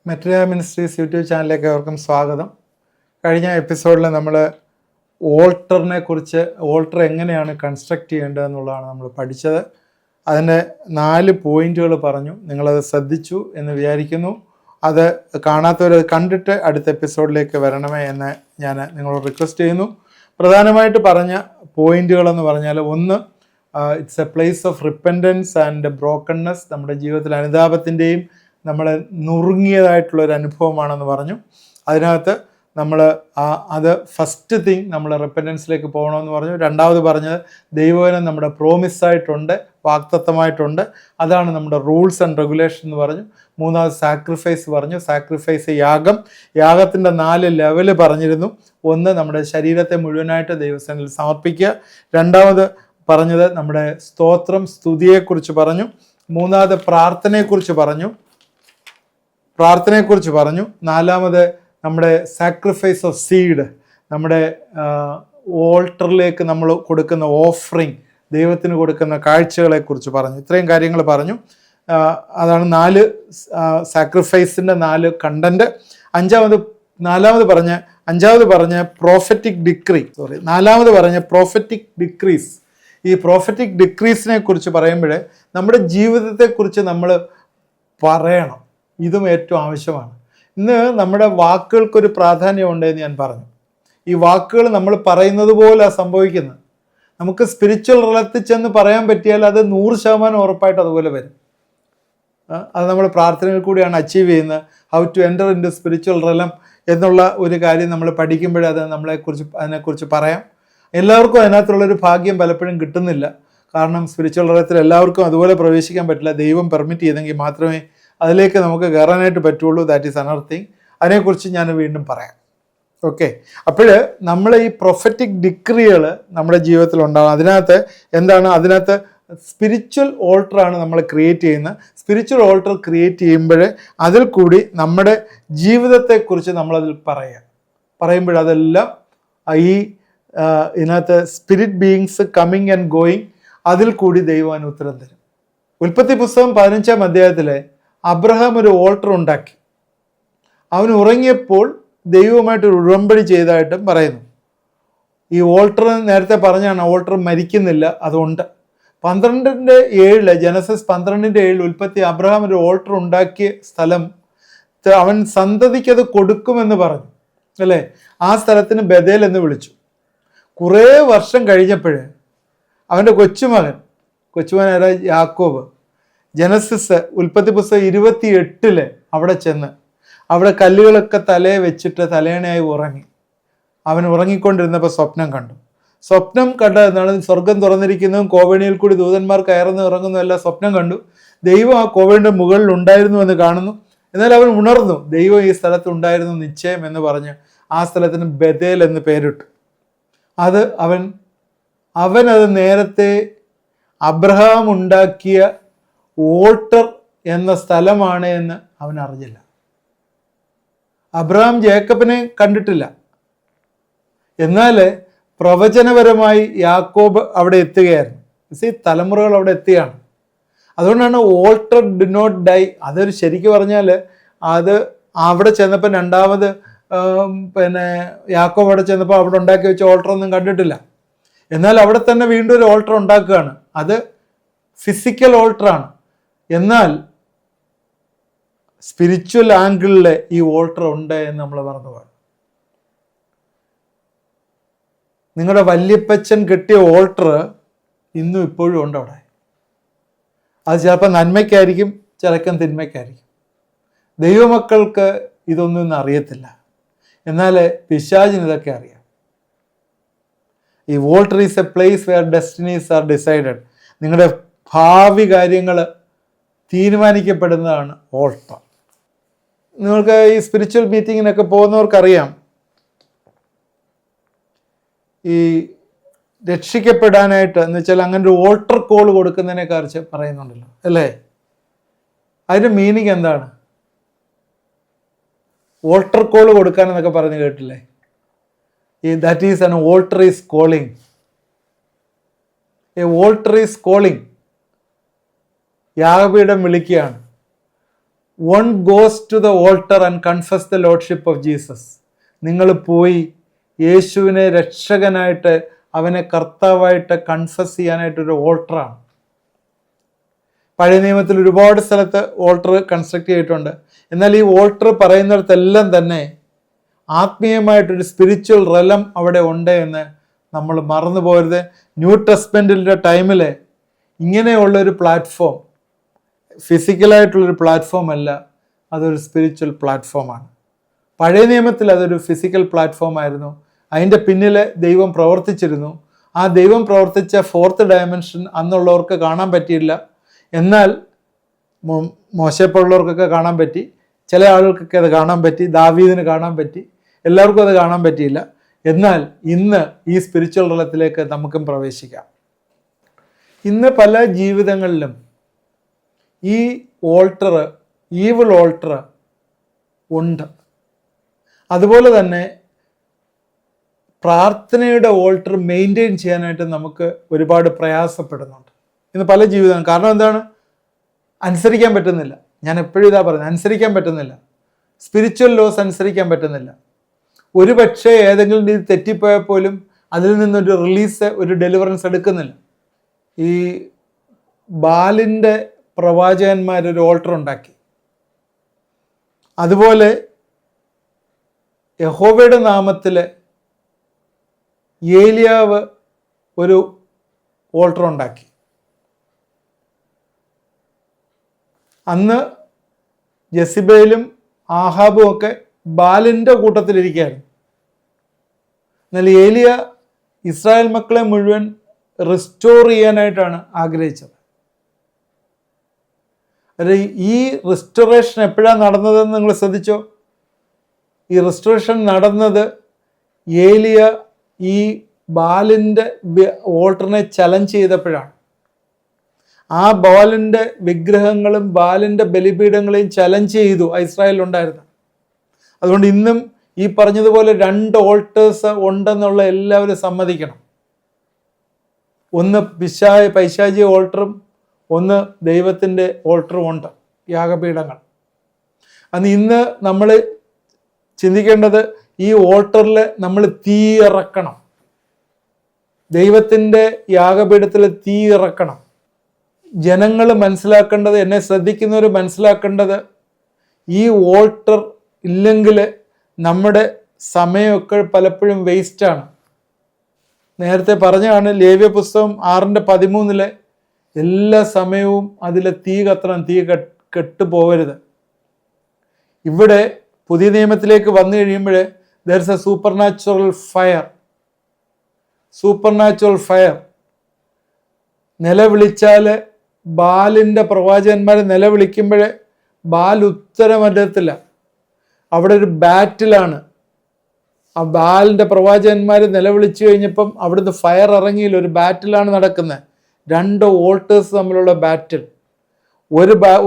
മെട്രിയ ministries YouTube ചാനലിലേക്ക് അവർക്കും സ്വാഗതം. കഴിഞ്ഞ എപ്പിസോഡിൽ നമ്മൾ ഓൾട്ടർ എങ്ങനെയാണ് കൺസ്ട്രക്റ്റ് ചെയ്യേണ്ടതെന്നുള്ളതാണ് നമ്മൾ പഠിച്ചത്. അതിൻ്റെ 4 പോയിന്റുകൾ പറഞ്ഞു. നിങ്ങളത് ശ്രദ്ധിച്ചു എന്ന് വിചാരിക്കുന്നു. അത് കാണാത്തവർ കണ്ടിട്ട് അടുത്ത എപ്പിസോഡിലേക്ക് വരണമേ എന്ന് ഞാൻ നിങ്ങളോട് റിക്വസ്റ്റ് ചെയ്യുന്നു. പ്രധാനമായിട്ട് പറഞ്ഞ പോയിന്റുകളെന്ന് പറഞ്ഞാൽ, ഒന്ന്, it's A place of repentance and brokenness. നമ്മുടെ ജീവിതത്തിൽ അനുതാപത്തിൻ്റെയും നമ്മളെ നുറുങ്ങിയതായിട്ടുള്ളൊരു അനുഭവമാണെന്ന് പറഞ്ഞു. അതിനകത്ത് നമ്മൾ അത് ഫസ്റ്റ് തിങ് നമ്മൾ റിപ്പൻറ്റൻസിലേക്ക് പോകണമെന്ന് പറഞ്ഞു. രണ്ടാമത് പറഞ്ഞത് ദൈവവചനം നമ്മുടെ പ്രോമിസായിട്ടുണ്ട്, വാഗ്ദത്തമായിട്ടുണ്ട്, അതാണ് നമ്മുടെ റൂൾസ് ആൻഡ് റെഗുലേഷൻ എന്ന് പറഞ്ഞു. മൂന്നാമത് സാക്രിഫൈസ് പറഞ്ഞു. സാക്രിഫൈസ് യാഗത്തിൻ്റെ 4 ലെവല് പറഞ്ഞിരുന്നു. ഒന്ന്, നമ്മുടെ ശരീരത്തെ മുഴുവനായിട്ട് ദൈവസന്നിധിയിൽ സമർപ്പിക്കുക. രണ്ടാമത് പറഞ്ഞത് നമ്മുടെ സ്തുതിയെക്കുറിച്ച് പറഞ്ഞു. മൂന്നാമത് പ്രാർത്ഥനയെക്കുറിച്ച് പറഞ്ഞു. നാലാമത് നമ്മുടെ സാക്രിഫൈസ് ഓഫ് സീഡ്, നമ്മുടെ ഓൾട്ടറിലേക്ക് നമ്മൾ കൊടുക്കുന്ന ഓഫറിങ്, ദൈവത്തിന് കൊടുക്കുന്ന കാഴ്ചകളെക്കുറിച്ച് പറഞ്ഞു. ഇത്രയും കാര്യങ്ങൾ പറഞ്ഞു. അതാണ് 4 സാക്രിഫൈസിൻ്റെ 4 കണ്ടന്റ്. അഞ്ചാമത് പറഞ്ഞ പ്രോഫറ്റിക് ഡിക്രീസ്. ഈ പ്രോഫറ്റിക് ഡിക്രീസിനെ കുറിച്ച് പറയുമ്പോൾ നമ്മുടെ ജീവിതത്തെക്കുറിച്ച് നമ്മൾ പറയണം. ഇതും ഏറ്റവും ആവശ്യമാണ്. ഇന്ന് നമ്മുടെ വാക്കുകൾക്കൊരു പ്രാധാന്യമുണ്ടെന്ന് ഞാൻ പറഞ്ഞു. ഈ വാക്കുകൾ നമ്മൾ പറയുന്നത് പോലെ സംഭവിക്കുന്നത്. നമുക്ക് സ്പിരിച്വൽ റലത്തിൽ ചെന്ന് പറയാൻ പറ്റിയാൽ അത് 100% ഉറപ്പായിട്ട് അതുപോലെ വരും. അത് നമ്മൾ പ്രാർത്ഥനയിൽ കൂടിയാണ് അച്ചീവ് ചെയ്യുന്നത്. How to enter into spiritual realm എന്നുള്ള ഒരു കാര്യം നമ്മൾ പഠിക്കുമ്പോഴേ അതിനെക്കുറിച്ച് പറയാം. എല്ലാവർക്കും അതിനകത്തുള്ളൊരു ഭാഗ്യം പലപ്പോഴും കിട്ടുന്നില്ല. കാരണം സ്പിരിച്വൽ റലത്തിൽ എല്ലാവർക്കും അതുപോലെ പ്രവേശിക്കാൻ പറ്റില്ല. ദൈവം പെർമിറ്റ് ചെയ്തെങ്കിൽ മാത്രമേ അതിലേക്ക് നമുക്ക് കയറാനായിട്ട് പറ്റുള്ളൂ. That is another thing. അതിനെക്കുറിച്ച് ഞാൻ വീണ്ടും പറയാം. ഓക്കെ, അപ്പോൾ നമ്മൾ ഈ പ്രൊഫറ്റിക് ഡിക്രികൾ നമ്മുടെ ജീവിതത്തിൽ ഉണ്ടാകും. അതിനകത്ത് സ്പിരിച്വൽ ഓൾട്ടറാണ് നമ്മൾ ക്രിയേറ്റ് ചെയ്യുന്നത്. സ്പിരിച്വൽ ഓൾട്ടർ ക്രിയേറ്റ് ചെയ്യുമ്പോൾ അതിൽ കൂടി നമ്മുടെ ജീവിതത്തെക്കുറിച്ച് നമ്മളതിൽ പറയുമ്പോഴതെല്ലാം ഇതിനകത്ത് spirit beings coming and going, അതിൽ കൂടി ദൈവം ഉത്തരം തരും. ഉൽപ്പത്തി പുസ്തകം 15-ാം അധ്യായത്തിലെ അബ്രഹാം ഒരു ഓൾട്ടർ ഉണ്ടാക്കി. അവൻ ഉറങ്ങിയപ്പോൾ ദൈവവുമായിട്ടൊരു ഉടമ്പടി ചെയ്തതായിട്ടും പറയുന്നു. ഈ ഓൾട്ടർ നേരത്തെ പറഞ്ഞാണ്, ഓൾട്ടർ മരിക്കുന്നില്ല, അതുകൊണ്ട് 12:7 ജനസിസ് 12:7 ഉൽപ്പത്തി അബ്രഹാം ഒരു ഓൾട്ടർ ഉണ്ടാക്കിയ സ്ഥലം അവൻ സന്തതിക്കത് കൊടുക്കുമെന്ന് പറഞ്ഞു, അല്ലേ? ആ സ്ഥലത്തിന് ബഥേൽ എന്ന് വിളിച്ചു. കുറേ വർഷം കഴിഞ്ഞപ്പോൾ അവൻ്റെ കൊച്ചുമകൻ യാക്കോബ്, ജനസിസ് ഉൽപ്പത്തി പുസ്തകം 28 അവിടെ ചെന്ന് അവിടെ കല്ലുകളൊക്കെ തലയെ വെച്ചിട്ട് തലേണയായി ഉറങ്ങി. അവൻ ഉറങ്ങിക്കൊണ്ടിരുന്നപ്പോൾ സ്വപ്നം കണ്ടതെന്നാണ്, സ്വർഗം തുറന്നിരിക്കുന്നതും കോവണിയിൽ കൂടി ദൂതന്മാർ കയറുന്നു ഇറങ്ങുന്നു എല്ലാം സ്വപ്നം കണ്ടു. ദൈവം ആ കോവണിയുടെ മുകളിൽ ഉണ്ടായിരുന്നു എന്ന് കാണുന്നു. എന്നാൽ അവൻ ഉണർന്നു, ദൈവം ഈ സ്ഥലത്ത് ഉണ്ടായിരുന്നു നിശ്ചയം എന്ന് പറഞ്ഞ് ആ സ്ഥലത്തിന് ബഥേൽ എന്ന് പേരിട്ടു. അത് അവനത് നേരത്തെ അബ്രഹാം ഉണ്ടാക്കിയ ഓൾട്ടർ എന്ന സ്ഥലമാണ് എന്ന് അവൻ അറിഞ്ഞില്ല. അബ്രഹാം ജേക്കബിനെ കണ്ടിട്ടില്ല. എന്നാൽ പ്രവചനപരമായി യാക്കോബ് അവിടെ എത്തുകയായിരുന്നു. തലമുറകൾ അവിടെ എത്തുകയാണ്. അതുകൊണ്ടാണ് ഓൾട്ടർ ഡു നോട്ട് ഡൈ. അതൊരു ശരിക്കും പറഞ്ഞാൽ അത് അവിടെ ചെന്നപ്പോൾ രണ്ടാമത് യാക്കോബ് അവിടെ ചെന്നപ്പോൾ അവിടെ ഉണ്ടാക്കി വെച്ച ഓൾട്ടറൊന്നും കണ്ടിട്ടില്ല. എന്നാൽ അവിടെ തന്നെ വീണ്ടും ഒരു ഓൾട്ടർ ഉണ്ടാക്കുകയാണ്. അത് ഫിസിക്കൽ ഓൾട്ടറാണ്. എന്നാൽ സ്പിരിച്വൽ ആംഗിളിൽ ഈ ഓൾട്ടർ ഉണ്ട് എന്ന് നമ്മൾ മറന്നുപോയി. നിങ്ങളുടെ വല്യപ്പച്ചൻ കെട്ടിയ ഓൾട്ടർ ഇന്നും ഇപ്പോഴും ഉണ്ട് അവിടെ. അത് ചിലപ്പോൾ നന്മയ്ക്കായിരിക്കും, ചിലപ്പം തിന്മയ്ക്കായിരിക്കും. ദൈവമക്കൾക്ക് ഇതൊന്നും അറിയത്തില്ല. എന്നാൽ പിശാചിന് ഇതൊക്കെ അറിയാം. ഈ altar is a place where destinies are decided. നിങ്ങളുടെ ഭാവി കാര്യങ്ങൾ തീരുമാനിക്കപ്പെടുന്നതാണ് ഓൾട്ടർ. നിങ്ങൾക്ക് ഈ സ്പിരിച്വൽ മീറ്റിങ്ങിനൊക്കെ പോകുന്നവർക്കറിയാം, ഈ രക്ഷിക്കപ്പെടാനായിട്ട് എന്ന് വെച്ചാൽ അങ്ങനെ ഒരു ഓൾട്ടർ കോൾ കൊടുക്കുന്നതിനെ കുറിച്ച് പറയുന്നുണ്ടല്ലോ, അല്ലേ? അതിൻ്റെ മീനിങ് എന്താണ്? ഓൾട്ടർ കോൾ കൊടുക്കാനെന്നൊക്കെ പറഞ്ഞ് കേട്ടില്ലേ? That is an altar is calling. A altar is calling. യാഗപീഠം വിളിക്കുകയാണ്. One goes to the altar and confess the lordship of Jesus. നിങ്ങൾ പോയി യേശുവിനെ രക്ഷകനായിട്ട്, അവനെ കർത്താവായിട്ട് കൺഫസ് ചെയ്യാനായിട്ടൊരു ഓൾട്ടറാണ്. പഴയ നിയമത്തിൽ ഒരുപാട് സ്ഥലത്ത് ഓൾട്ടർ കൺസ്ട്രക്ട് ചെയ്തിട്ടുണ്ട്. എന്നാൽ ഈ ഓൾട്ടർ പറയുന്നിടത്തെല്ലാം തന്നെ ആത്മീയമായിട്ടൊരു സ്പിരിച്വൽ റെലം അവിടെ ഉണ്ട് എന്ന് നമ്മൾ മറന്നു പോകരുത്. ന്യൂ ടെസ്റ്റ്മെൻറ്റിൻ്റെ ടൈമിൽ ഇങ്ങനെയുള്ളൊരു പ്ലാറ്റ്ഫോം ഫിസിക്കലായിട്ടുള്ളൊരു പ്ലാറ്റ്ഫോം അല്ല, അതൊരു സ്പിരിച്വൽ പ്ലാറ്റ്ഫോമാണ്. പഴയ നിയമത്തിൽ അതൊരു ഫിസിക്കൽ പ്ലാറ്റ്ഫോം ആയിരുന്നു. അതിൻ്റെ പിന്നിൽ ദൈവം പ്രവർത്തിച്ചിരുന്നു. ആ ദൈവം പ്രവർത്തിച്ച ഫോർത്ത് ഡയമെൻഷൻ അന്നുള്ളവർക്ക് കാണാൻ പറ്റിയില്ല. എന്നാൽ മോശപ്പോലുള്ളവർക്കൊക്കെ കാണാൻ പറ്റി, ചില ആളുകൾക്കൊക്കെ അത് കാണാൻ പറ്റി, ദാവീദിന് കാണാൻ പറ്റി, എല്ലാവർക്കും അത് കാണാൻ പറ്റിയില്ല. എന്നാൽ ഇന്ന് ഈ സ്പിരിച്വൽ തലത്തിലേക്ക് നമുക്കും പ്രവേശിക്കാം. ഇന്ന് പല ജീവിതങ്ങളിലും ഈ ഓൾട്ടർ, ഈവിൾ ഓൾട്ടർ ഉണ്ട്. അതുപോലെ തന്നെ പ്രാർത്ഥനയുടെ ഓൾട്ടർ മെയിൻറ്റെയിൻ ചെയ്യാനായിട്ട് നമുക്ക് ഒരുപാട് പ്രയാസപ്പെടുന്നുണ്ട് ഇന്ന് പല ജീവിതം. കാരണം എന്താണ്? അനുസരിക്കാൻ പറ്റുന്നില്ല. ഞാൻ എപ്പോഴും ഇതാ പറയുന്നത്, അനുസരിക്കാൻ പറ്റുന്നില്ല. സ്പിരിച്വൽ ലോസ് അനുസരിക്കാൻ പറ്റുന്നില്ല. ഒരു പക്ഷേ ഏതെങ്കിലും രീതി തെറ്റിപ്പോയാൽ പോലും അതിൽ നിന്നൊരു റിലീസ്, ഒരു ഡെലിവറൻസ് എടുക്കുന്നില്ല. ഈ ബാലിൻ്റെ പ്രവാചകന്മാരൊരു ഓൾട്ടർ ഉണ്ടാക്കി. അതുപോലെ യഹോവയുടെ നാമത്തിൽ ഏലിയാവ് ഒരു ഓൾട്ടർ ഉണ്ടാക്കി. അന്ന് ജെസിബേലും ആഹാബും ഒക്കെ ബാലിൻ്റെ കൂട്ടത്തിലിരിക്കുകയായിരുന്നു. എന്നാൽ ഏലിയ ഇസ്രായേൽ മക്കളെ മുഴുവൻ റിസ്റ്റോർ ചെയ്യാനായിട്ടാണ് ആഗ്രഹിച്ചത്. ഈ റിസ്റ്റോറേഷൻ എപ്പോഴാണ് നടന്നതെന്ന് നിങ്ങൾ ശ്രദ്ധിച്ചോ? ഈ റിസ്റ്റോറേഷൻ നടന്നത് ഏലിയ ഈ ബാലിൻ്റെ ഓൾട്ടറിനെ ചലഞ്ച് ചെയ്തപ്പോഴാണ്. ആ ബാലിൻ്റെ വിഗ്രഹങ്ങളും ബാലിൻ്റെ ബലിപീഠങ്ങളെയും ചലഞ്ച് ചെയ്തു ഇസ്രായേലിലുണ്ടായിരുന്നു. അതുകൊണ്ട് ഇന്നും ഈ പറഞ്ഞതുപോലെ 2 ഓൾട്ടേഴ്സ് ഉണ്ടെന്നുള്ള എല്ലാവരും സമ്മതിക്കണം. ഒന്ന് പൈശാചിക ഓൾട്ടറും ഒന്ന് ദൈവത്തിൻ്റെ ഓൾട്ടറും ഉണ്ട്, യാഗപീഠങ്ങൾ. അന്ന് ഇന്ന് നമ്മൾ ചിന്തിക്കേണ്ടത് ഈ ഓൾട്ടറിൽ നമ്മൾ തീ ഇറക്കണം. ദൈവത്തിൻ്റെ യാഗപീഠത്തിൽ തീ ഇറക്കണം. ജനങ്ങൾ മനസ്സിലാക്കേണ്ടത്, എന്നെ ശ്രദ്ധിക്കുന്നവർ മനസ്സിലാക്കേണ്ടത്, ഈ ഓൾട്ടർ ഇല്ലെങ്കിൽ നമ്മുടെ സമയമൊക്കെ പലപ്പോഴും വേസ്റ്റാണ്. നേരത്തെ പറഞ്ഞാണ് ലേവ്യ പുസ്തകം 6:13 എല്ലാ സമയവും അതിലെ തീ കത്തണം, തീ കെട്ടുപോകരുത്. ഇവിടെ പുതിയ നിയമത്തിലേക്ക് വന്നു കഴിയുമ്പോൾ there is a supernatural fire. നിലവിളിച്ചാൽ ബാലിൻ്റെ പ്രവാചകന്മാർ നിലവിളിക്കുമ്പോൾ ബാൽ ഉത്തരമറ്റത്തില്ല. അവിടെ ഒരു ബാറ്റിലാണ്. ആ ബാലിൻ്റെ പ്രവാചകന്മാർ നിലവിളിച്ചു കഴിഞ്ഞപ്പം അവിടുന്ന് ഫയർ ഇറങ്ങിയില്ല. ഒരു ബാറ്റിലാണ് നടക്കുന്നത്. 2 ഓൾട്ടേഴ്സ് തമ്മിലുള്ള ബാറ്റിൽ.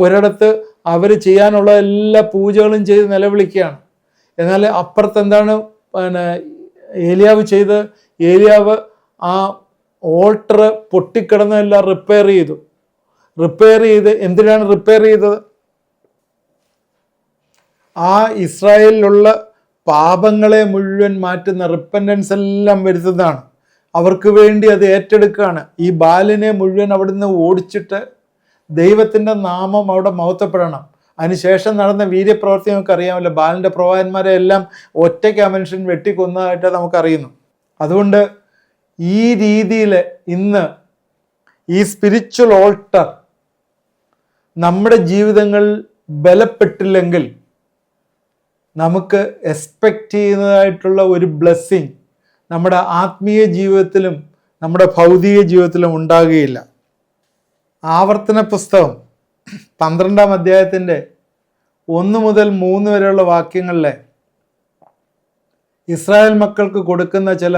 ഒരിടത്ത് അവർ ചെയ്യാനുള്ള എല്ലാ പൂജകളും ചെയ്ത് നിലവിളിക്കുകയാണ്. എന്നാൽ അപ്പുറത്ത് എന്താണ് ഏലിയാവ് ചെയ്ത്? ഏലിയാവ് ആ ഓൾട്ടർ പൊട്ടിക്കിടന്നതെല്ലാം റിപ്പയർ ചെയ്തു. എന്തിനാണ് റിപ്പയർ ചെയ്തത്? ആ ഇസ്രായേലിലുള്ള പാപങ്ങളെ മുഴുവൻ മാറ്റുന്ന റിപ്പൻറ്റൻസ് എല്ലാം വരുത്തുന്നതാണ്. അവർക്ക് വേണ്ടി അത് ഏറ്റെടുക്കുകയാണ്. ഈ ബാലിനെ മുഴുവൻ അവിടുന്ന് ഓടിച്ചിട്ട് ദൈവത്തിൻ്റെ നാമം അവിടെ മഹത്വപ്പെടണം. അതിനുശേഷം നടന്ന വീര്യപ്രവർത്തി നമുക്കറിയാമല്ലോ. ബാലിൻ്റെ പ്രവാചകന്മാരെ എല്ലാം ഒറ്റയ്ക്ക് ആ മനുഷ്യൻ വെട്ടിക്കൊന്നതായിട്ട് നമുക്കറിയുന്നു. അതുകൊണ്ട് ഈ രീതിയിൽ ഇന്ന് ഈ സ്പിരിച്വൽ ഓൾട്ടർ നമ്മുടെ ജീവിതങ്ങളിൽ ബലപ്പെട്ടില്ലെങ്കിൽ നമുക്ക് എക്സ്പെക്റ്റ് ചെയ്യുന്നതായിട്ടുള്ള ഒരു ബ്ലെസ്സിങ് നമ്മുടെ ആത്മീയ ജീവിതത്തിലും നമ്മുടെ ഭൗതിക ജീവിതത്തിലും ഉണ്ടാകുകയില്ല. ആവർത്തന പുസ്തകം 12-ാം അധ്യായത്തിൻ്റെ 1 മുതൽ 3 വരെയുള്ള വാക്യങ്ങളിലെ ഇസ്രായേൽ മക്കൾക്ക് കൊടുക്കുന്ന ചില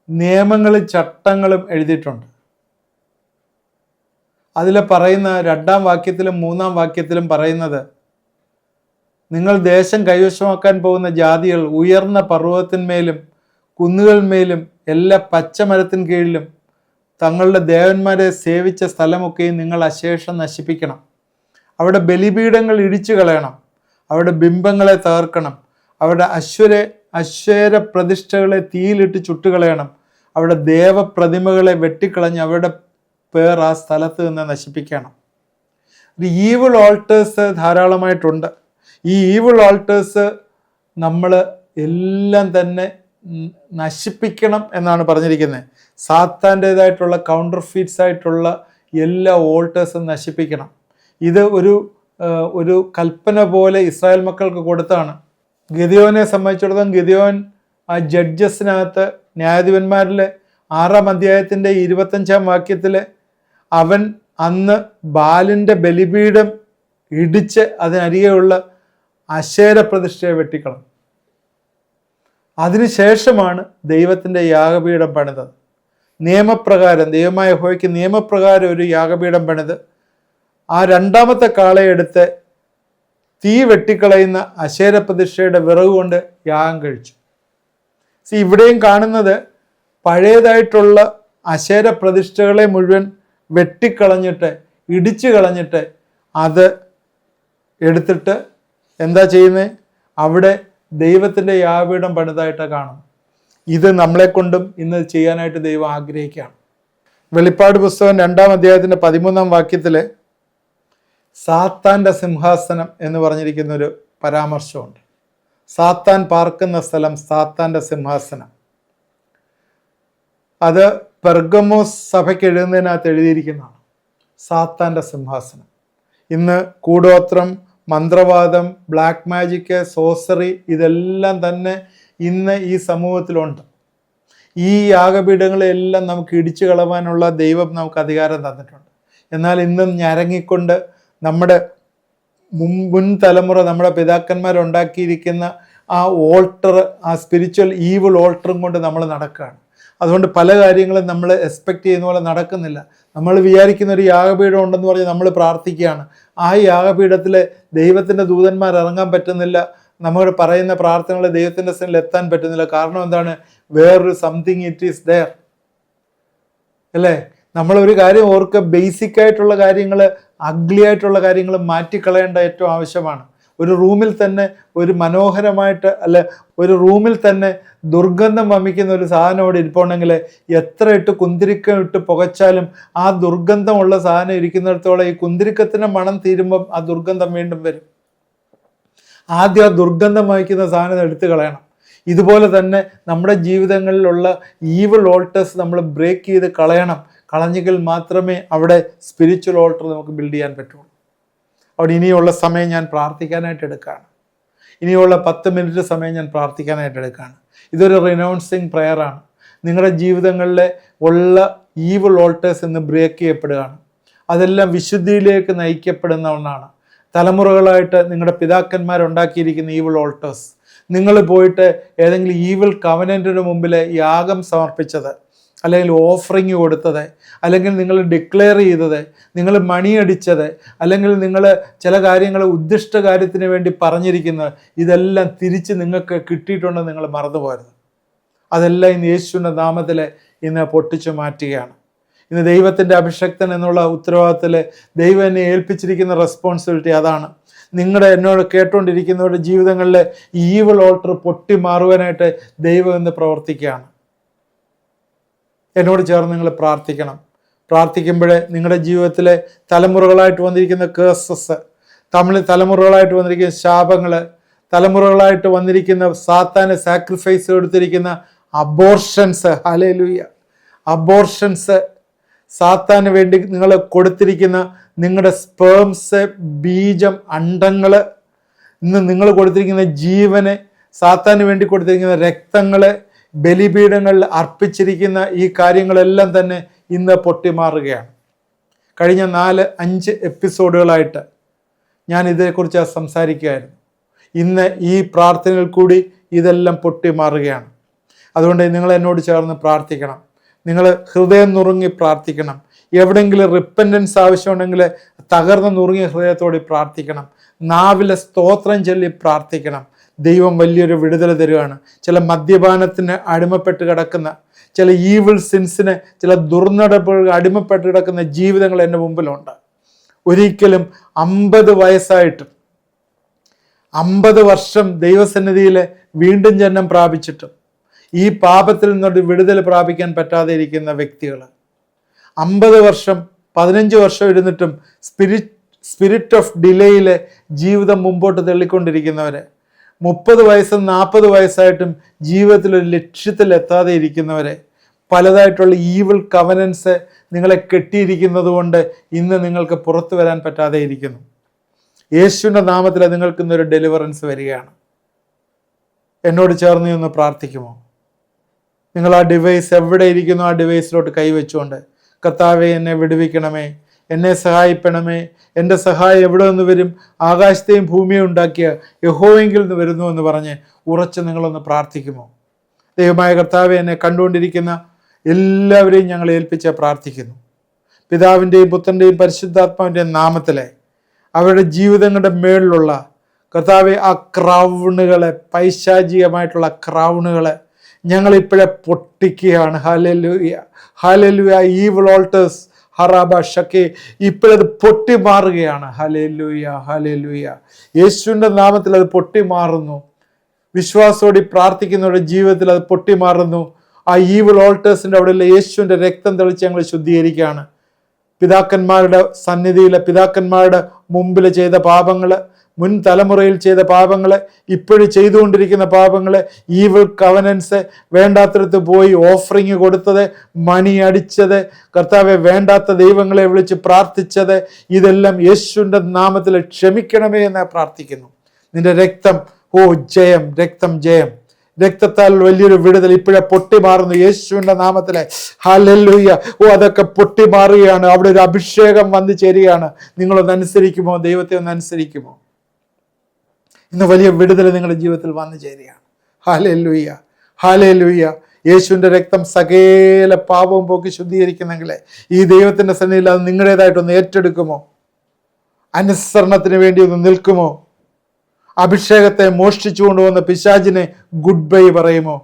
നിയമങ്ങളും ചട്ടങ്ങളും എഴുതിയിട്ടുണ്ട്. അതിൽ പറയുന്ന 2-ാം വാക്യത്തിലും 3-ാം വാക്യത്തിലും പറയുന്നത്, നിങ്ങൾ ദേശം കൈവശമാക്കാൻ പോകുന്ന ജാതികൾ ഉയർന്ന പർവ്വതത്തിന്മേലും കുന്നുകൾമേലും എല്ലാ പച്ചമരത്തിന് കീഴിലും തങ്ങളുടെ ദേവന്മാരെ സേവിച്ച സ്ഥലമൊക്കെയും നിങ്ങൾ അശേഷം നശിപ്പിക്കണം. അവിടെ ബലിപീഠങ്ങൾ ഇടിച്ചു കളയണം, അവിടെ ബിംബങ്ങളെ തകർക്കണം, അവിടെ അശ്വേര പ്രതിഷ്ഠകളെ തീയിലിട്ട് ചുട്ടുകളയണം, അവിടെ ദേവപ്രതിമകളെ വെട്ടിക്കളഞ്ഞ് അവരുടെ പേർ ആ സ്ഥലത്ത് നിന്ന് നശിപ്പിക്കണം. ഒരു ഈവിൾ ഓൾട്ടേഴ്സ് ധാരാളമായിട്ടുണ്ട്. ഈ ഈവിൾ ഓൾട്ടേഴ്സ് നമ്മൾ എല്ലാം തന്നെ നശിപ്പിക്കണം എന്നാണ് പറഞ്ഞിരിക്കുന്നത്. സാത്താൻ്റേതായിട്ടുള്ള കൗണ്ടർ ഫീറ്റ്സ് ആയിട്ടുള്ള എല്ലാ ഓൾട്ടേഴ്സും നശിപ്പിക്കണം. ഇത് ഒരു കൽപ്പന പോലെ ഇസ്രായേൽ മക്കൾക്ക് കൊടുത്താണ്. ഗിദെയോനെ സംബന്ധിച്ചിടത്തോളം ഗിദെയോൻ ആ ജഡ്ജസിനകത്ത് ന്യായാധിപന്മാരിലെ 6-ാം അധ്യായത്തിൻ്റെ 25-ാം വാക്യത്തിൽ അവൻ അന്ന് ബാലിൻ്റെ ബലിപീഠം ഇടിച്ച് അതിനരികെയുള്ള അശേര പ്രതിഷ്ഠയെ വെട്ടിക്കളഞ്ഞു. അതിനുശേഷമാണ് ദൈവത്തിൻ്റെ യാഗപീഠം പണിതത്. നിയമപ്രകാരം, ദൈവമായ യഹോവയ്ക്ക് നിയമപ്രകാരം ഒരു യാഗപീഠം പണിത് ആ 2ാമത്തെ കാളയെടുത്ത് തീ വെട്ടിക്കളയുന്ന അശേര പ്രതിഷ്ഠയുടെ വിറക് കൊണ്ട് യാഗം കഴിച്ചു. ഇവിടെയും കാണുന്നത് പഴയതായിട്ടുള്ള അശേര പ്രതിഷ്ഠകളെ മുഴുവൻ വെട്ടിക്കളഞ്ഞിട്ട് ഇടിച്ചു കളഞ്ഞിട്ട് അത് എടുത്തിട്ട് എന്താ ചെയ്യുന്നത്? അവിടെ ദൈവത്തിൻ്റെ യാഗപീഠം പണിതായിട്ട് കാണും. ഇത് നമ്മളെ കൊണ്ടും ഇന്ന് ചെയ്യാനായിട്ട് ദൈവം ആഗ്രഹിക്കുകയാണ്. വെളിപ്പാട് പുസ്തകം 2-ാം അധ്യായത്തിൻ്റെ 13-ാം വാക്യത്തിൽ സാത്താൻ്റെ സിംഹാസനം എന്ന് പറഞ്ഞിരിക്കുന്ന ഒരു പരാമർശമുണ്ട്. സാത്താൻ പാർക്കുന്ന സ്ഥലം, സാത്താൻ്റെ സിംഹാസനം. അത് പെർഗമോസ് സഭയ്ക്ക് എഴുതുന്നതിനകത്ത് എഴുതിയിരിക്കുന്നതാണ്. സാത്താൻ്റെ സിംഹാസനം. ഇന്ന് കൂടോത്രം, മന്ത്രവാദം, ബ്ലാക്ക് മാജിക്ക്, സോസറി ഇതെല്ലാം തന്നെ ഇന്ന് ഈ സമൂഹത്തിലുണ്ട്. ഈ യാഗപീഠങ്ങളെല്ലാം നമുക്ക് ഇടിച്ചു കളവാനുള്ള ദൈവം നമുക്ക് അധികാരം തന്നിട്ടുണ്ട്. എന്നാൽ ഇന്നും ഞരങ്ങിക്കൊണ്ട് നമ്മുടെ മുൻ തലമുറ, നമ്മുടെ പിതാക്കന്മാരുണ്ടാക്കിയിരിക്കുന്ന ആ ഓൾട്ടർ, ആ സ്പിരിച്വൽ ഈവിൾ ഓൾട്ടറും കൊണ്ട് നമ്മൾ നടക്കുകയാണ്. അതുകൊണ്ട് പല കാര്യങ്ങളും നമ്മൾ എക്സ്പെക്റ്റ് ചെയ്യുന്ന പോലെ നടക്കുന്നില്ല. നമ്മൾ വിചാരിക്കുന്ന ഒരു യാഗപീഠം ഉണ്ടെന്ന് പറഞ്ഞ് നമ്മൾ പ്രാർത്ഥിക്കുകയാണ്. ആ യാഗപീഠത്തിൽ ദൈവത്തിൻ്റെ ദൂതന്മാർ ഇറങ്ങാൻ പറ്റുന്നില്ല. നമ്മൾ പറയുന്ന പ്രാർത്ഥനകൾ ദൈവത്തിൻ്റെ സ്ഥലത്തിൽ എത്താൻ പറ്റുന്നില്ല. കാരണം എന്താണ്? വേറൊരു സംതിങ് ഇറ്റ് ഈസ് ദെയർ, അല്ലേ? നമ്മളൊരു കാര്യം ഓർക്കുക, ബേസിക് ആയിട്ടുള്ള കാര്യങ്ങൾ, അഗ്ലി ആയിട്ടുള്ള കാര്യങ്ങൾ മാറ്റിക്കളയേണ്ട ഏറ്റവും ആവശ്യമാണ്. ഒരു റൂമിൽ തന്നെ ഒരു മനോഹരമായിട്ട്, അല്ല ഒരു റൂമിൽ തന്നെ ദുർഗന്ധം വമിക്കുന്ന ഒരു സാധനം അവിടെ ഇരിപ്പുണ്ടെങ്കിൽ എത്ര ഇട്ട് കുന്തിരിക്കം ഇട്ട് പുകച്ചാലും ആ ദുർഗന്ധമുള്ള സാധനം ഇരിക്കുന്നിടത്തോളം ഈ കുന്തിരിക്കത്തിൻ്റെ മണം തീരുമ്പം ആ ദുർഗന്ധം വീണ്ടും വരും. ആദ്യം ആ ദുർഗന്ധം വഹിക്കുന്ന സാധനം എടുത്തു കളയണം. ഇതുപോലെ തന്നെ നമ്മുടെ ജീവിതങ്ങളിലുള്ള ഈവിൾ ഓൾട്ടേഴ്സ് നമ്മൾ ബ്രേക്ക് ചെയ്ത് കളഞ്ഞെങ്കിൽ മാത്രമേ അവിടെ സ്പിരിച്വൽ ഓൾട്ടർ നമുക്ക് ബിൽഡ് ചെയ്യാൻ പറ്റുള്ളൂ. അവിടെ ഇനിയുള്ള സമയം ഞാൻ പ്രാർത്ഥിക്കാനായിട്ട് എടുക്കുകയാണ്. ഇനിയുള്ള 10 മിനിറ്റ് സമയം ഞാൻ പ്രാർത്ഥിക്കാനായിട്ട് എടുക്കുകയാണ്. ഇതൊരു റിനൗൺസിങ് പ്രെയറാണ്. നിങ്ങളുടെ ജീവിതങ്ങളിലെ ഉള്ള ഈവിൾ ഓൾട്ടേഴ്സ് ഇന്ന് ബ്രേക്ക് ചെയ്യപ്പെടുകയാണ്. അതെല്ലാം വിശുദ്ധിയിലേക്ക് നയിക്കപ്പെടുന്ന ഒന്നാണ്. തലമുറകളായിട്ട് നിങ്ങളുടെ പിതാക്കന്മാരുണ്ടാക്കിയിരിക്കുന്ന ഈവിൾ ഓൾട്ടേഴ്സ്, നിങ്ങൾ പോയിട്ട് ഏതെങ്കിലും ഈവിൾ കവനൻറ്റിന് മുമ്പിൽ യാഗം സമർപ്പിച്ചത്, അല്ലെങ്കിൽ ഓഫറിങ് കൊടുത്തത്, അല്ലെങ്കിൽ നിങ്ങൾ ഡിക്ലെയർ ചെയ്തത്, നിങ്ങൾ മണിയടിച്ചത്, അല്ലെങ്കിൽ നിങ്ങൾ ചില കാര്യങ്ങൾ ഉദ്ദിഷ്ട കാര്യത്തിന് വേണ്ടി പറഞ്ഞിരിക്കുന്നത്, ഇതെല്ലാം തിരിച്ച് നിങ്ങൾക്ക് കിട്ടിയിട്ടുണ്ടെന്ന് നിങ്ങൾ മറന്നുപോകരുത്. അതെല്ലാം ഇന്ന് യേശുവിൻ്റെ നാമത്തിൽ ഇന്ന് പൊട്ടിച്ചു മാറ്റുകയാണ്. ഇന്ന് ദൈവത്തിൻ്റെ അഭിഷക്തൻ എന്നുള്ള ഉത്തരവാദിത്തത്തിൽ ദൈവം എന്നെ ഏൽപ്പിച്ചിരിക്കുന്ന റെസ്പോൺസിബിലിറ്റി അതാണ്. എന്നോട് കേട്ടുകൊണ്ടിരിക്കുന്നവരുടെ ജീവിതങ്ങളിലെ ഈവിൾ ഓൾട്ടർ പൊട്ടി മാറുവാനായിട്ട് ദൈവം ഇന്ന് പ്രവർത്തിക്കുകയാണ്. എന്നോട് ചേർന്ന് നിങ്ങൾ പ്രാർത്ഥിക്കുമ്പോഴേ നിങ്ങളുടെ ജീവിതത്തിലെ തലമുറകളായിട്ട് വന്നിരിക്കുന്ന കേസസ്, തലമുറകളായിട്ട് വന്നിരിക്കുന്ന ശാപങ്ങൾ, തലമുറകളായിട്ട് വന്നിരിക്കുന്ന സാത്താന് സാക്രിഫൈസ് എടുത്തിരിക്കുന്ന അബോർഷൻസ്, ഹല്ലേലൂയ, അബോർഷൻസ്, സാത്താന് വേണ്ടി നിങ്ങൾ കൊടുത്തിരിക്കുന്ന നിങ്ങളുടെ സ്പേംസ്, ബീജം, അണ്ടങ്ങൾ, ഇന്ന് നിങ്ങൾ കൊടുത്തിരിക്കുന്ന ജീവന്, സാത്താന് വേണ്ടി കൊടുത്തിരിക്കുന്ന രക്തങ്ങൾ, ബലിപീഠങ്ങളിൽ അർപ്പിച്ചിരിക്കുന്ന ഈ കാര്യങ്ങളെല്ലാം തന്നെ ഇന്ന് പൊട്ടിമാറുകയാണ്. കഴിഞ്ഞ 4-5 എപ്പിസോഡുകളായിട്ട് ഞാൻ ഇതേക്കുറിച്ച് സംസാരിക്കുകയായിരുന്നു. ഇന്ന് ഈ പ്രാർത്ഥനയിൽ കൂടി ഇതെല്ലാം പൊട്ടിമാറുകയാണ്. അതുകൊണ്ട് നിങ്ങൾ എന്നോട് ചേർന്ന് പ്രാർത്ഥിക്കണം. നിങ്ങൾ ഹൃദയം നുറുങ്ങി പ്രാർത്ഥിക്കണം. എവിടെയെങ്കിലും റിപ്പൻറ്റൻസ് ആവശ്യമുണ്ടെങ്കിൽ തകർന്ന് നുറുങ്ങിയ ഹൃദയത്തോടെ പ്രാർത്ഥിക്കണം. നാവിലെ സ്തോത്രം ചൊല്ലി പ്രാർത്ഥിക്കണം. ദൈവം വലിയൊരു വിടുതൽ തരുകയാണ്. ചില മദ്യപാനത്തിന് അടിമപ്പെട്ട് കിടക്കുന്ന, ചില ഈവിൾ സിൻസിന്, ചില ദുർനടപ്പുകൾ അടിമപ്പെട്ട് കിടക്കുന്ന ജീവിതങ്ങൾ എൻ്റെ മുമ്പിലുണ്ട്. ഒരിക്കലും 50 വയസ്സായിട്ടും 50 വർഷം ദൈവസന്നിധിയിൽ വീണ്ടും ജന്മം പ്രാപിച്ചിട്ടും ഈ പാപത്തിൽ നിന്നൊരു വിടുതൽ പ്രാപിക്കാൻ പറ്റാതെ ഇരിക്കുന്ന വ്യക്തികൾ, 50 വർഷം 15 വർഷം ഇരുന്നിട്ടും സ്പിരിറ്റ് ഓഫ് ഡിലേയിലെ ജീവിതം മുമ്പോട്ട് തള്ളിക്കൊണ്ടിരിക്കുന്നവരെ, 30 വയസ്സും 40 വയസ്സായിട്ടും ജീവിതത്തിൽ ഒരു ലക്ഷ്യത്തിൽ എത്താതെ ഇരിക്കുന്നവരെ, പലതായിട്ടുള്ള ഈവിൾ കവനൻസ് നിങ്ങളെ കെട്ടിയിരിക്കുന്നത് കൊണ്ട് ഇന്ന് നിങ്ങൾക്ക് പുറത്തു വരാൻ പറ്റാതെ ഇരിക്കുന്നു. യേശുവിൻ്റെ നാമത്തിൽ നിങ്ങൾക്ക് ഇന്നൊരു ഡെലിവറൻസ് വരികയാണ്. എന്നോട് ചേർന്ന് ഒന്ന് പ്രാർത്ഥിക്കുമോ? നിങ്ങൾ ആ ഡിവൈസ് എവിടെ ഇരിക്കുന്നു ആ ഡിവൈസിലോട്ട് കൈവച്ചുകൊണ്ട്, കർത്താവേ എന്നെ വിടുവിക്കണമേ, എന്നെ സഹായിക്കണമേ, എൻ്റെ സഹായം എവിടെ നിന്ന് വരും? ആകാശത്തെയും ഭൂമിയും ഉണ്ടാക്കിയ യഹോവെങ്കിൽ നിന്ന് വരുന്നു എന്ന് പറഞ്ഞ് ഉറച്ച് നിങ്ങളൊന്ന് പ്രാർത്ഥിക്കുമോ? ദൈവമായ കർത്താവെ, എന്നെ കണ്ടുകൊണ്ടിരിക്കുന്ന എല്ലാവരെയും ഞങ്ങൾ ഏൽപ്പിച്ച് പ്രാർത്ഥിക്കുന്നു. പിതാവിൻ്റെയും പുത്രൻ്റെയും പരിശുദ്ധാത്മാവിൻ്റെയും നാമത്തിലെ അവരുടെ ജീവിതങ്ങളുടെ മേളിലുള്ള കർത്താവെ ആ ക്രൗണുകളെ, പൈശാചികമായിട്ടുള്ള ക്രൗണുകളെ ഞങ്ങളിപ്പോഴെ പൊട്ടിക്കുകയാണ്. Hallelujah, hallelujah. ഈവിൾ ഓൾട്ടേഴ്സ് ഹറാബ ഷക്കെ ഇപ്പോഴത് പൊട്ടി മാറുകയാണ്. Hallelujah, hallelujah. യേശുവിൻ്റെ നാമത്തിൽ അത് പൊട്ടി മാറുന്നു. വിശ്വാസത്തോടെ പ്രാർത്ഥിക്കുന്നവരുടെ ജീവിതത്തിൽ അത് പൊട്ടി മാറുന്നു. ആ ഈവിൾ ഓൾട്ടേഴ്സിൻ്റെ അവിടെയുള്ള യേശുവിൻ്റെ രക്തം തെളിച്ച് ഞങ്ങൾ ശുദ്ധീകരിക്കുകയാണ്. പിതാക്കന്മാരുടെ സന്നിധിയിൽ, പിതാക്കന്മാരുടെ മുമ്പിൽ ചെയ്ത പാപങ്ങൾ, മുൻ തലമുറയിൽ ചെയ്ത പാപങ്ങൾ, ഇപ്പോഴും ചെയ്തുകൊണ്ടിരിക്കുന്ന പാപങ്ങൾ, ഈവിൾ കവനൻസ്, വേണ്ടാത്തടത്ത് പോയി ഓഫറിങ് കൊടുത്തത്, മണി അടിച്ചത്, കർത്താവെ വേണ്ടാത്ത ദൈവങ്ങളെ വിളിച്ച് പ്രാർത്ഥിച്ചത്, ഇതെല്ലാം യേശുവിൻ്റെ നാമത്തിൽ ക്ഷമിക്കണമേ എന്ന് പ്രാർത്ഥിക്കുന്നു. നിന്റെ രക്തം, ജയം, രക്തം ജയം, രക്തത്താൽ വലിയൊരു വിടുതൽ ഇപ്പോഴെ പൊട്ടി മാറുന്നു യേശുവിൻ്റെ നാമത്തിലെ. ഹല്ലേലൂയ. അതൊക്കെ പൊട്ടി മാറുകയാണ്. അവിടെ ഒരു അഭിഷേകം വന്നു ചേരുകയാണ്. നിങ്ങളൊന്ന് അനുസരിക്കുമോ? ദൈവത്തെ ഒന്ന് അനുസരിക്കുമോ? ഇന്ന് വലിയ വിടുതൽ നിങ്ങളുടെ ജീവിതത്തിൽ വന്നു ചേരുകയാണ്. Hallelujah, hallelujah. യേശുവിൻ്റെ രക്തം സകല പാപവും പോക്കി ശുദ്ധീകരിക്കുന്നെങ്കിൽ ഈ ദൈവത്തിൻ്റെ സന്നിധിയിൽ അത് നിങ്ങളുടേതായിട്ടൊന്ന് ഏറ്റെടുക്കുമോ? അനുസരണത്തിന് വേണ്ടി ഒന്ന് നിൽക്കുമോ? അഭിഷേകത്തെ മോഷ്ടിച്ചു കൊണ്ടുവന്ന പിശാചിനെ ഗുഡ് ബൈ പറയുമോ?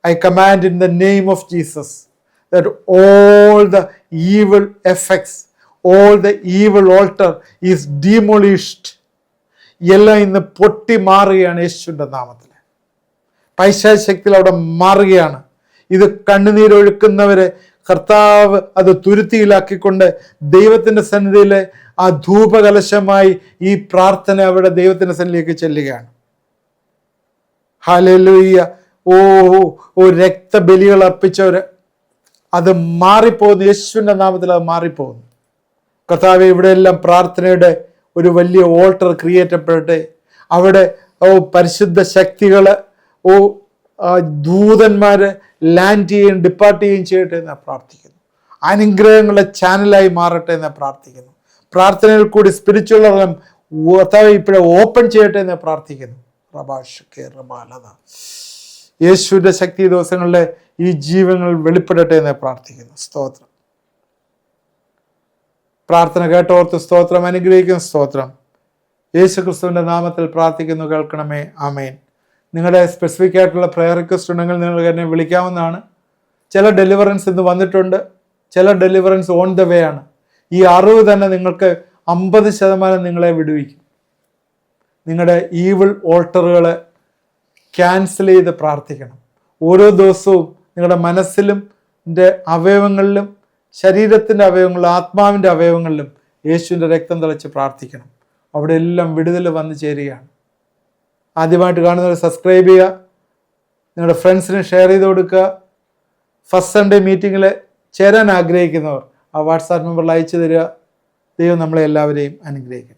I command in the name of Jesus that all the evil effects, all the evil alter is demolished. എല്ലാം ഇന്ന് പൊട്ടി മാറുകയാണ് യേശുവിൻ്റെ നാമത്തിൽ. പൈശാചിക ശക്തിയിൽ അവിടെ മാറുകയാണ്. ഇത് കണ്ണുനീരൊഴുക്കുന്നവരെ കർത്താവ് അത് തുരുത്തിയിലാക്കിക്കൊണ്ട് ദൈവത്തിൻ്റെ സന്നിധിയിൽ ആ ധൂപകലശമായി ഈ പ്രാർത്ഥന അവിടെ ദൈവത്തിൻ്റെ സന്നിധിയിലേക്ക് ചെല്ലുകയാണ്. ഹല്ലേലൂയ. രക്തബലികൾ അർപ്പിച്ചവര് അത് മാറിപ്പോകുന്നു. യേശുവിൻ്റെ നാമത്തിൽ അത് മാറിപ്പോകുന്നു. കർത്താവെ, ഇവിടെയെല്ലാം പ്രാർത്ഥനയുടെ ഒരു വലിയ ഓൾട്ടർ ക്രിയേറ്റപ്പെടട്ടെ. അവിടെ പരിശുദ്ധ ശക്തികള്, ദൂതന്മാര് ലാൻഡ് ചെയ്യുകയും ഡിപ്പാർട്ട് ചെയ്യുകയും ചെയ്യട്ടെ എന്ന് പ്രാർത്ഥിക്കുന്നു. അനുഗ്രഹങ്ങളുടെ ചാനലായി മാറട്ടെ എന്ന് പ്രാർത്ഥിക്കുന്നു. പ്രാർത്ഥനയിൽ കൂടി സ്പിരിച്വൽ ഇപ്പോഴെ ഓപ്പൺ ചെയ്യട്ടെ എന്ന് പ്രാർത്ഥിക്കുന്നു. യേശുവിൻ്റെ ശക്തി ദിവസങ്ങളിലെ ഈ ജീവങ്ങൾ വെളിപ്പെടട്ടെ എന്ന് പ്രാർത്ഥിക്കുന്നു. സ്തോത്രം. പ്രാർത്ഥന കേട്ടോർത്ത് സ്തോത്രം, അനുഗ്രഹിക്കുന്ന സ്തോത്രം. യേശു ക്രിസ്തുവിൻ്റെ നാമത്തിൽ പ്രാർത്ഥിക്കുന്നു, കേൾക്കണമേ. ആമേൻ. നിങ്ങളുടെ സ്പെസിഫിക് ആയിട്ടുള്ള പ്രയർ റിക്വസ്റ്റ് ഉണ്ടെങ്കിൽ നിങ്ങൾക്ക് എന്നെ വിളിക്കാവുന്നതാണ്. ചില ഡെലിവറൻസ് ഇന്ന് വന്നിട്ടുണ്ട്, ചില ഡെലിവറൻസ് ഓൺ ദ വേ ആണ്. ഈ അറിവ് തന്നെ നിങ്ങൾക്ക് 50% നിങ്ങളെ വിടുവിക്കും. നിങ്ങളുടെ ഈവിൾ ഓൾട്ടറുകളെ ക്യാൻസൽ ചെയ്ത് പ്രാർത്ഥിക്കണം. ഓരോ ദിവസവും നിങ്ങളുടെ മനസ്സിലും അവയവങ്ങളിലും, ശരീരത്തിൻ്റെ അവയവങ്ങളിലും, ആത്മാവിൻ്റെ അവയവങ്ങളിലും യേശുവിൻ്റെ രക്തം തളിച്ച് പ്രാർത്ഥിക്കണം. അവിടെ എല്ലാം വിടുതൽ വന്നു ചേരുകയാണ്. ആദ്യമായിട്ട് കാണുന്നവർ സബ്സ്ക്രൈബ് ചെയ്യുക, നിങ്ങളുടെ ഫ്രണ്ട്സിന് ഷെയർ ചെയ്ത് കൊടുക്കുക. ഫസ്റ്റ് സൺഡേ മീറ്റിങ്ങിൽ ചേരാൻ ആഗ്രഹിക്കുന്നവർ ആ വാട്സാപ്പ് നമ്പറിൽ അയച്ചു തരിക. ദൈവം നമ്മളെ എല്ലാവരെയും അനുഗ്രഹിക്കും.